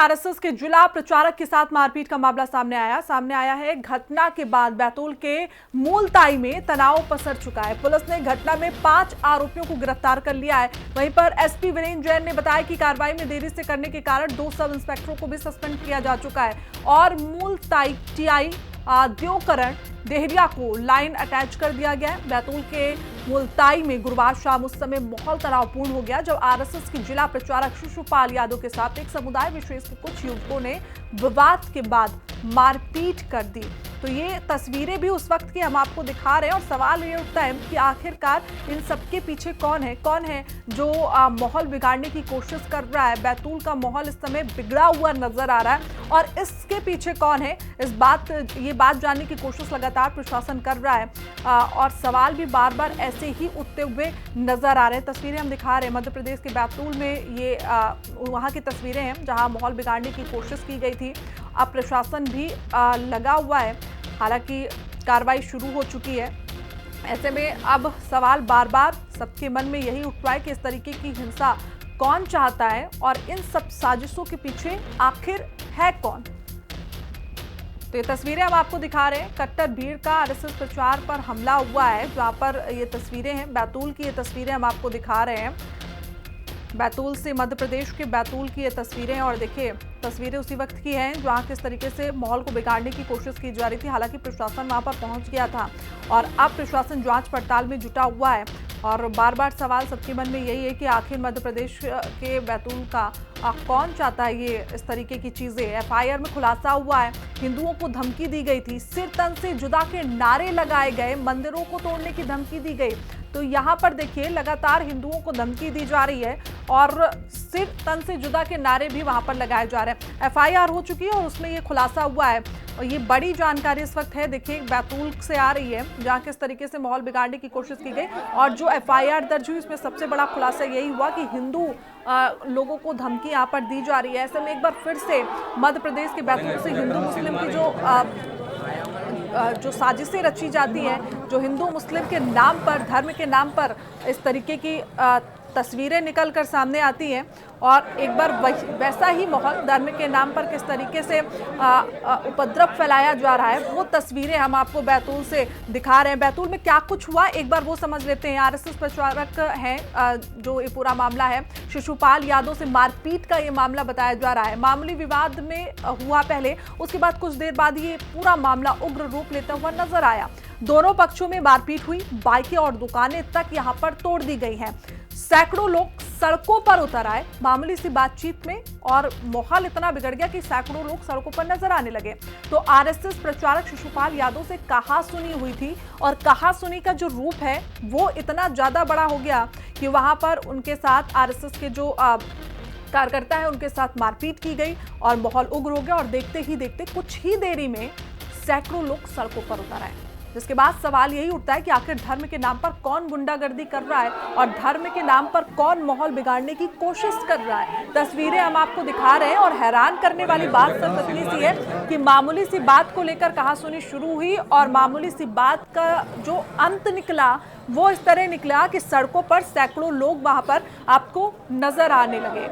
RSS के जिला प्रचारक के साथ मारपीट का मामला सामने आया है। घटना के बाद बैतूल के मूलताई में तनाव पसर चुका है। पुलिस ने घटना में 5 आरोपियों को गिरफ्तार कर लिया है। वहीं पर एसपी वीरेंद्र जैन ने बताया कि कार्रवाई में देरी से करने के कारण 2 सब इंस्पेक्टरों को भी सस्पेंड किया जा चुका है और मूलताई टीआई द्योकरण देहरिया को लाइन अटैच कर दिया गया है। बैतूल के मूलताई में गुरुवार शाम उस समय माहौल तनावपूर्ण हो गया जब आरएसएस की जिला प्रचारक शिशुपाल यादव के साथ एक समुदाय विशेष के कुछ युवकों ने विवाद के बाद मारपीट कर दी। तो ये तस्वीरें भी उस वक्त की हम आपको दिखा रहे हैं और सवाल ये उठता है कि आखिरकार इन सबके पीछे कौन है जो माहौल बिगाड़ने की कोशिश कर रहा है। बैतूल का माहौल इस समय बिगड़ा हुआ नजर आ रहा है और इसके पीछे कौन है, ये बात जानने की कोशिश लगातार प्रशासन कर रहा है और सवाल भी बार बार ऐसे ही उठते हुए नजर आ रहे हैं। तस्वीरें हम दिखा रहे हैं मध्य प्रदेश के बैतूल में, ये वहाँ की तस्वीरें हैं जहाँ माहौल बिगाड़ने की कोशिश की गई थी। अब प्रशासन भी लगा हुआ है, हालांकि कार्रवाई शुरू हो चुकी है। ऐसे में अब सवाल बार बार सबके मन में यही उठता है कि इस तरीके की हिंसा कौन चाहता है और इन सब साजिशों के पीछे आखिर है कौन। तो ये तस्वीरें हम आपको दिखा रहे हैं। कट्टर भीड़ का आरएसएस प्रचार पर हमला हुआ है, जहां पर ये तस्वीरें हैं बैतूल की। ये तस्वीरें हम आपको दिखा रहे हैं बैतूल से, मध्य प्रदेश के बैतूल की ये तस्वीरें। और देखिए तस्वीरें उसी वक्त की हैं जहां किस तरीके से माहौल को बिगाड़ने की कोशिश की जा रही थी। हालांकि प्रशासन वहां पर पहुंच गया था और अब प्रशासन जांच पड़ताल में जुटा हुआ है और बार बार सवाल सबके मन में यही है कि आखिर मध्य प्रदेश के बैतूल का कौन चाहता है ये इस तरीके की चीजें। एफआईआर में खुलासा हुआ है, हिंदुओं को धमकी दी गई थी, सिर तन से जुदा के नारे लगाए गए, मंदिरों को तोड़ने की धमकी दी गई। तो यहाँ पर देखिए लगातार हिंदुओं को धमकी दी जा रही है और सिर तन से जुदा के नारे भी वहां पर लगाए जा रहे हैं। एफआईआर हो चुकी है और उसमें ये खुलासा हुआ है और ये बड़ी जानकारी इस वक्त है। देखिए बैतूल से आ रही है जहाँ किस तरीके से माहौल बिगाड़ने की कोशिश की गई और जो एफआईआर दर्ज हुई उसमें सबसे बड़ा खुलासा यही हुआ कि हिंदू लोगों को धमकी यहाँ पर दी जा रही है। ऐसे में एक बार फिर से मध्य प्रदेश के बैतूल से हिंदू मुस्लिम की जो साजिशें रची जाती हैं, जो हिंदू मुस्लिम के नाम पर, धर्म के नाम पर इस तरीके की तस्वीरें निकल कर सामने आती हैं और एक बार वैसा ही माहौल धर्म के नाम पर किस तरीके से उपद्रव फैलाया जा रहा है वो तस्वीरें हम आपको बैतूल से दिखा रहे हैं। बैतूल में क्या कुछ हुआ एक बार वो समझ लेते हैं। आरएसएस प्रचारक हैं जो ये पूरा मामला है, शिशुपाल यादव से मारपीट का ये मामला बताया जा रहा है। मामूली विवाद में हुआ पहले, उसके बाद कुछ देर बाद ये पूरा मामला उग्र रूप लेता हुआ नजर आया। दोनों पक्षों में मारपीट हुई, बाइकें और दुकानें तक यहाँ पर तोड़ दी गई हैं। सैकड़ों लोग सड़कों पर उतर आए मामूली सी बातचीत में और माहौल इतना बिगड़ गया कि सैकड़ों लोग सड़कों पर नजर आने लगे। तो आरएसएस प्रचारक शिशुपाल यादव से कहासुनी हुई थी और कहासुनी का जो रूप है वो इतना ज्यादा बड़ा हो गया कि वहां पर उनके साथ आरएसएस के जो कार्यकर्ता है उनके साथ मारपीट की गई और माहौल उग्र हो गया और देखते ही देखते कुछ ही देरी में सैकड़ों लोग सड़कों पर उतर आए। जिसके बाद सवाल यही उठता है कि आखिर धर्म के नाम पर कौन गुंडागर्दी कर रहा है और धर्म के नाम पर कौन माहौल बिगाड़ने की कोशिश कर रहा है। तस्वीरें हम आपको दिखा रहे हैं और हैरान करने वाली बात सिर्फ इतनी सी है कि मामूली सी बात को लेकर कहासुनी शुरू हुई और मामूली सी बात का जो अंत निकला वो इस तरह निकला कि सड़कों पर सैकड़ों लोग वहां पर आपको नजर आने लगे।